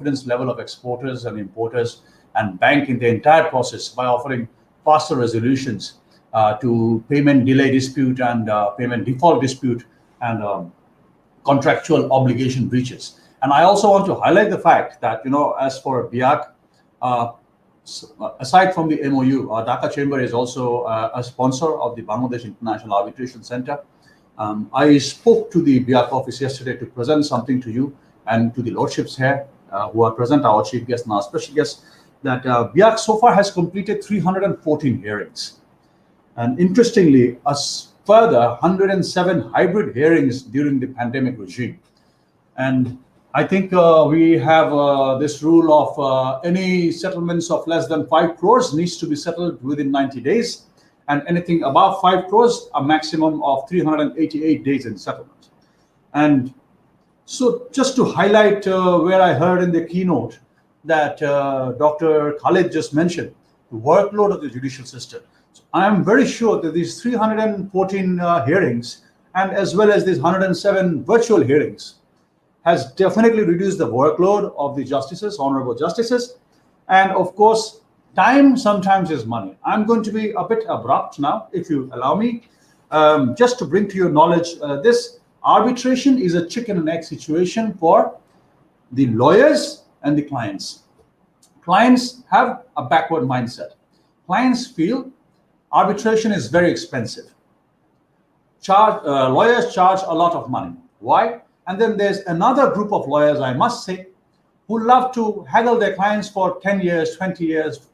confidence level of exporters and importers and bank in the entire process by offering faster resolutions to payment delay dispute and payment default dispute and contractual obligation breaches. And I also want to highlight the fact that, as for BIAC, aside from the MOU, Dhaka Chamber is also a sponsor of the Bangladesh International Arbitration Center. I spoke to the BIAC office yesterday to present something to you and to the lordships here who are present, our chief guest and our special guest, that BIAC so far has completed 314 hearings. And interestingly, a further 107 hybrid hearings during the pandemic regime. And I think we have this rule of any settlements of less than 5 crores needs to be settled within 90 days. And anything above 5 crores, a maximum of 388 days in settlement. And so just to highlight where I heard in the keynote that Dr. Khalid just mentioned, the workload of the judicial system. So I am very sure that these 314 hearings and as well as these 107 virtual hearings has definitely reduced the workload of the justices, honorable justices. And of course, time sometimes is money. I'm going to be a bit abrupt now, if you allow me, just to bring to your knowledge, this arbitration is a chicken and egg situation for the lawyers and the clients. Clients have a backward mindset. Clients feel arbitration is very expensive. Lawyers charge a lot of money. Why? And then there's another group of lawyers, I must say, who love to haggle their clients for 10 years, 20 years,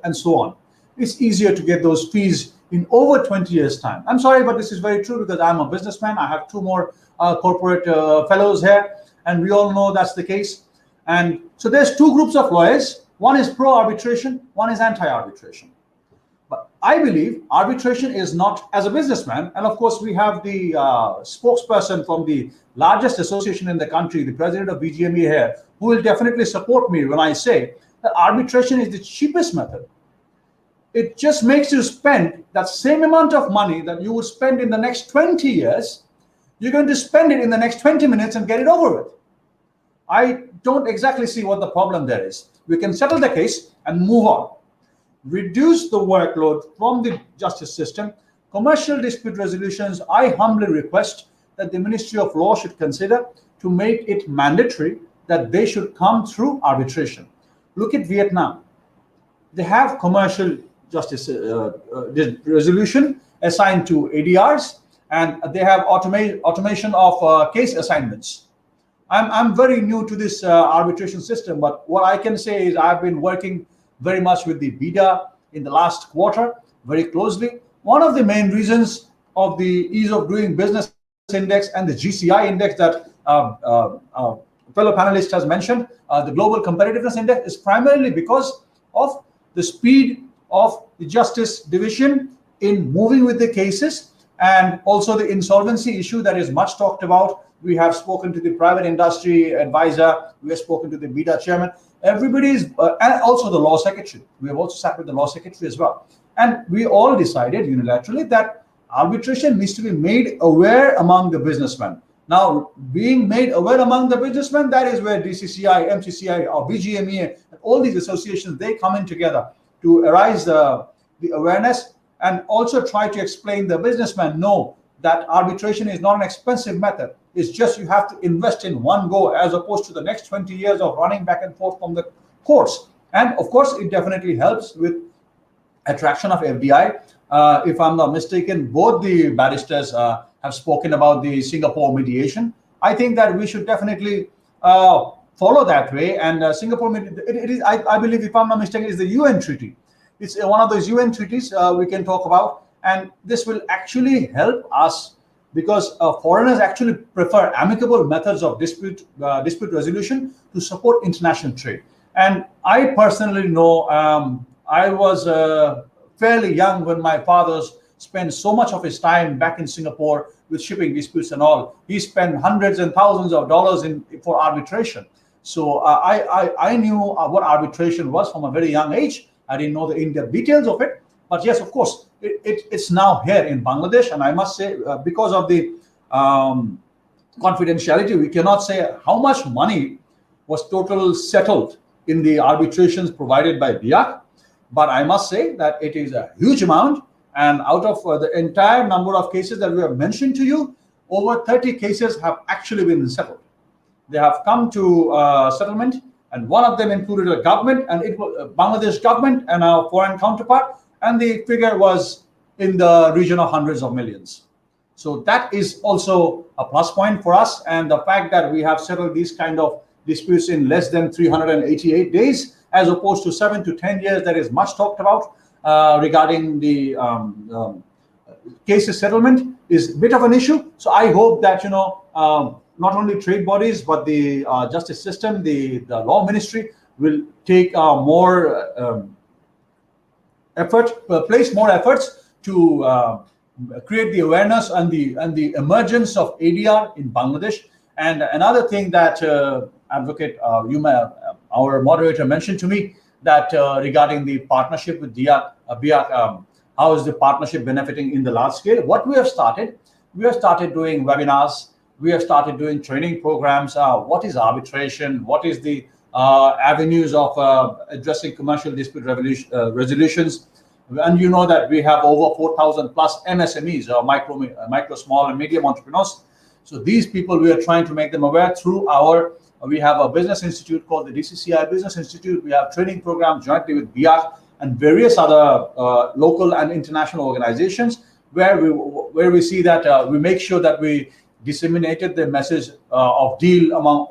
and so on. It's easier to get those fees in over 20 years' time. I'm sorry, but this is very true because I'm a businessman. I have 2 more corporate fellows here, and we all know that's the case. And so there's 2 groups of lawyers. One is pro-arbitration, one is anti-arbitration. But I believe arbitration is not, as a businessman, and of course we have the spokesperson from the largest association in the country, the president of BGMEA here, who will definitely support me when I say that arbitration is the cheapest method. It just makes you spend that same amount of money that you would spend in the next 20 years. You're going to spend it in the next 20 minutes and get it over with. I don't exactly see what the problem there is. We can settle the case and move on. Reduce the workload from the justice system. Commercial dispute resolutions, I humbly request that the Ministry of Law should consider to make it mandatory that they should come through arbitration. Look at Vietnam. They have commercial justice resolution assigned to ADRs, and they have automation of case assignments. I'm very new to this arbitration system, but what I can say is I've been working very much with the BIDA in the last quarter, very closely. One of the main reasons of the ease of doing business index and the GCI index that fellow panelist has mentioned, the global competitiveness index, is primarily because of the speed of the justice division in moving with the cases, and also the insolvency issue that is much talked about. We have spoken to the private industry advisor, we have spoken to the BIDA chairman, everybody's, and also the law secretary. We have also sat with the law secretary as well. And we all decided unilaterally that arbitration needs to be made aware among the businessmen. Now, being made aware among the businessmen, that is where DCCI, MCCI, or BGMEA, and all these associations, they come in together to arise the awareness and also try to explain the businessmen know that arbitration is not an expensive method. It's just you have to invest in one go as opposed to the next 20 years of running back and forth from the courts. And of course, it definitely helps with attraction of FDI. If I'm not mistaken, both the barristers have spoken about the Singapore mediation. I think that we should definitely follow that way. And Singapore, it is, I believe, if I'm not mistaken, is the UN treaty. It's one of those UN treaties we can talk about. And this will actually help us because foreigners actually prefer amicable methods of dispute resolution to support international trade. And I personally know I was fairly young when my father spent so much of his time back in Singapore with shipping disputes and all. He spent hundreds and thousands of dollars for arbitration. So I knew what arbitration was from a very young age. I didn't know the in-depth details of it. But yes, of course, it's now here in Bangladesh. And I must say, because of the confidentiality, we cannot say how much money was totally settled in the arbitrations provided by BIAC. But I must say that it is a huge amount. And out of the entire number of cases that we have mentioned to you, over 30 cases have actually been settled. They have come to settlement, and one of them included a government, and it was Bangladesh government and our foreign counterpart, and the figure was in the region of hundreds of millions. So that is also a plus point for us, and the fact that we have settled these kind of disputes in less than 388 days, as opposed to 7 to 10 years, that is much talked about regarding the cases settlement, is a bit of an issue. So I hope that not only trade bodies but the justice system, the law ministry will take more place more efforts to create the awareness and the emergence of ADR in Bangladesh. And another thing that Advocate our moderator mentioned to me, that regarding the partnership with BIAC, how is the partnership benefiting in the large scale? What we have started doing webinars, we have started doing training programs. What is arbitration? What is the avenues of addressing commercial dispute resolutions? And you know that we have over 4,000 plus MSMEs, micro, small, and medium entrepreneurs. So these people, we are trying to make them aware through we have a business institute called the DCCI Business Institute. We have training programs jointly with BIAC and various other local and international organizations, where we see that we make sure that we disseminated the message of deal among